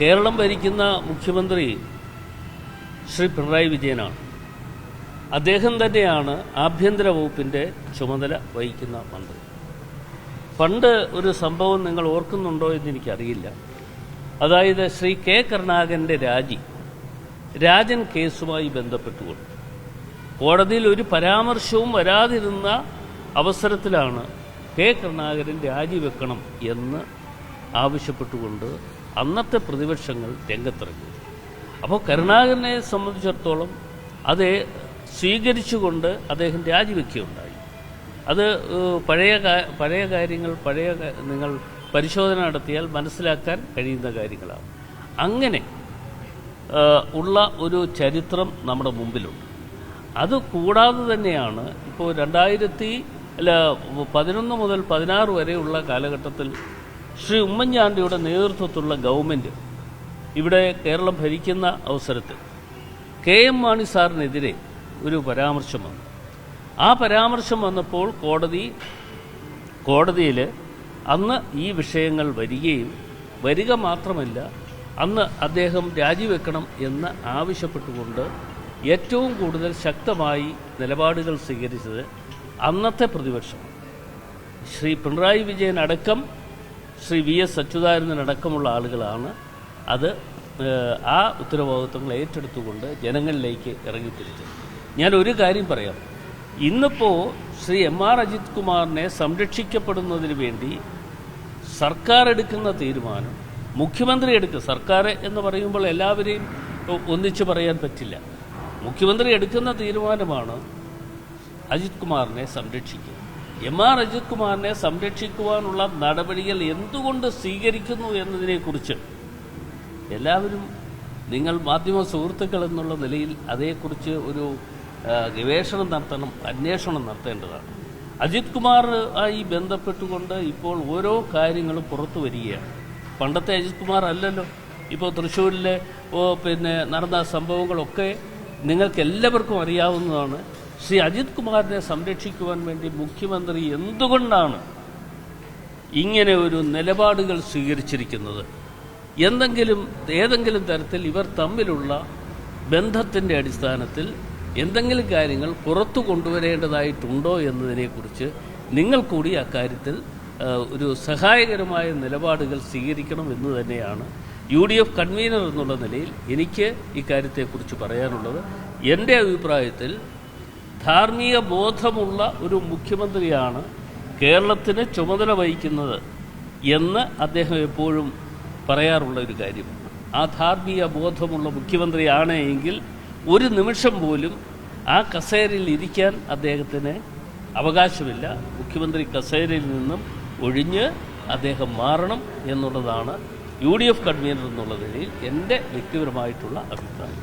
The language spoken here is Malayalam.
കേരളം ഭരിക്കുന്ന മുഖ്യമന്ത്രി ശ്രീ പിണറായി വിജയനാണ്. അദ്ദേഹം തന്നെയാണ് ആഭ്യന്തര വകുപ്പിൻ്റെ ചുമതല വഹിക്കുന്ന മന്ത്രി. പണ്ട് ഒരു സംഭവം നിങ്ങൾ ഓർക്കുന്നുണ്ടോ എന്നെനിക്കറിയില്ല. അതായത് ശ്രീ കെ കരുണാകരൻ്റെ രാജൻ കേസുമായി ബന്ധപ്പെട്ടുകൊണ്ട് കോടതിയിൽ ഒരു പരാമർശവും വരാതിരുന്ന അവസരത്തിലാണ് കെ കരുണാകരൻ രാജിവെക്കണം എന്ന് ആവശ്യപ്പെട്ടുകൊണ്ട് അന്നത്തെ പ്രതിപക്ഷങ്ങൾ രംഗത്തിറങ്ങി. അപ്പോൾ കരുണാകരനെ സംബന്ധിച്ചിടത്തോളം അത് സ്വീകരിച്ചുകൊണ്ട് അദ്ദേഹം രാജിവെക്കുകയുണ്ടായി. അത് പഴയ കാര്യങ്ങൾ നിങ്ങൾ പരിശോധന നടത്തിയാൽ മനസ്സിലാക്കാൻ കഴിയുന്ന കാര്യങ്ങളാണ്. അങ്ങനെ ഉള്ള ഒരു ചരിത്രം നമ്മുടെ മുമ്പിലുണ്ട്. അത് കൂടാതെ തന്നെയാണ് ഇപ്പോൾ 2011 മുതൽ 16 വരെയുള്ള കാലഘട്ടത്തിൽ ശ്രീ ഉമ്മൻചാണ്ടിയുടെ നേതൃത്വത്തിലുള്ള ഗവൺമെൻറ് ഇവിടെ കേരളം ഭരിക്കുന്ന അവസരത്തിൽ KM മാണി സാറിനെതിരെ ഒരു പരാമർശം വന്നു. ആ പരാമർശം വന്നപ്പോൾ കോടതിയിൽ അന്ന് ഈ വിഷയങ്ങൾ വരിക മാത്രമല്ല, അന്ന് അദ്ദേഹം രാജിവെക്കണം എന്ന് ആവശ്യപ്പെട്ടുകൊണ്ട് ഏറ്റവും കൂടുതൽ ശക്തമായി നിലപാടുകൾ സ്വീകരിച്ചത് അന്നത്തെ പ്രതിപക്ഷം. ശ്രീ പിണറായി വിജയൻ അടക്കം ശ്രീ VS അച്യുതാനന്ദനടക്കമുള്ള ആളുകളാണ് ആ ഉത്തരവാദിത്വങ്ങൾ ഏറ്റെടുത്തുകൊണ്ട് ജനങ്ങളിലേക്ക് ഇറങ്ങിത്തിരിച്ചത്. ഞാനൊരു കാര്യം പറയാം. ഇന്നിപ്പോൾ ശ്രീ MR അജിത് കുമാറിനെ സംരക്ഷിക്കപ്പെടുന്നതിന് വേണ്ടി സർക്കാർ എടുക്കുന്ന തീരുമാനം, മുഖ്യമന്ത്രി സർക്കാർ എന്ന് പറയുമ്പോൾ എല്ലാവരെയും ഒന്നിച്ചു പറയാൻ പറ്റില്ല. മുഖ്യമന്ത്രി എടുക്കുന്ന തീരുമാനമാണ് അജിത് കുമാറിനെ സംരക്ഷിക്കുക. MR അജിത് കുമാറിനെ സംരക്ഷിക്കുവാനുള്ള നടപടികൾ എന്തുകൊണ്ട് സ്വീകരിക്കുന്നു എന്നതിനെക്കുറിച്ച് എല്ലാവരും, നിങ്ങൾ മാധ്യമ സുഹൃത്തുക്കൾ എന്നുള്ള നിലയിൽ അതേക്കുറിച്ച് ഒരു ഗവേഷണം നടത്തണം, അന്വേഷണം നടത്തേണ്ടതാണ്. അജിത് കുമാറുമായി ബന്ധപ്പെട്ടുകൊണ്ട് ഇപ്പോൾ ഓരോ കാര്യങ്ങളും പുറത്തു വരികയാണ്. പണ്ടത്തെ അജിത് കുമാർ അല്ലല്ലോ. ഇപ്പോൾ തൃശ്ശൂരിലെ നടന്ന സംഭവങ്ങളൊക്കെ നിങ്ങൾക്ക് എല്ലാവർക്കും അറിയാവുന്നതാണ്. ശ്രീ അജിത് കുമാറിനെ സംരക്ഷിക്കുവാൻ വേണ്ടി മുഖ്യമന്ത്രി എന്തുകൊണ്ടാണ് ഇങ്ങനെ ഒരു നിലപാടുകൾ സ്വീകരിച്ചിരിക്കുന്നത്? ഏതെങ്കിലും തരത്തിൽ ഇവർ തമ്മിലുള്ള ബന്ധത്തിൻ്റെ അടിസ്ഥാനത്തിൽ എന്തെങ്കിലും കാര്യങ്ങൾ പുറത്തു കൊണ്ടുവരേണ്ടതായിട്ടുണ്ടോ എന്നതിനെക്കുറിച്ച് നിങ്ങൾ കൂടി അക്കാര്യത്തിൽ ഒരു സഹായകരമായ നിലപാടുകൾ സ്വീകരിക്കണം എന്ന് തന്നെയാണ് UDF കൺവീനർ എന്നുള്ള നിലയിൽ എനിക്ക് ഇക്കാര്യത്തെക്കുറിച്ച് പറയാനുള്ളത്. എൻ്റെ അഭിപ്രായത്തിൽ ധാർമ്മിക ബോധമുള്ള ഒരു മുഖ്യമന്ത്രിയാണ് കേരളത്തിന് ചുമതല വഹിക്കുന്നത് എന്ന് അദ്ദേഹം എപ്പോഴും പറയാറുള്ള ഒരു കാര്യമാണ്. ആ ധാർമ്മിക ബോധമുള്ള മുഖ്യമന്ത്രിയാണ് എങ്കിൽ ഒരു നിമിഷം പോലും ആ കസേരയിൽ ഇരിക്കാൻ അദ്ദേഹത്തിന് അവകാശമില്ല. മുഖ്യമന്ത്രി കസേരയിൽ നിന്നും ഒഴിഞ്ഞ് അദ്ദേഹം മാറണം എന്നുള്ളതാണ് UDF കൺവീനർ എന്നുള്ള നിലയിൽ എൻ്റെ വ്യക്തിപരമായിട്ടുള്ള അഭിപ്രായം.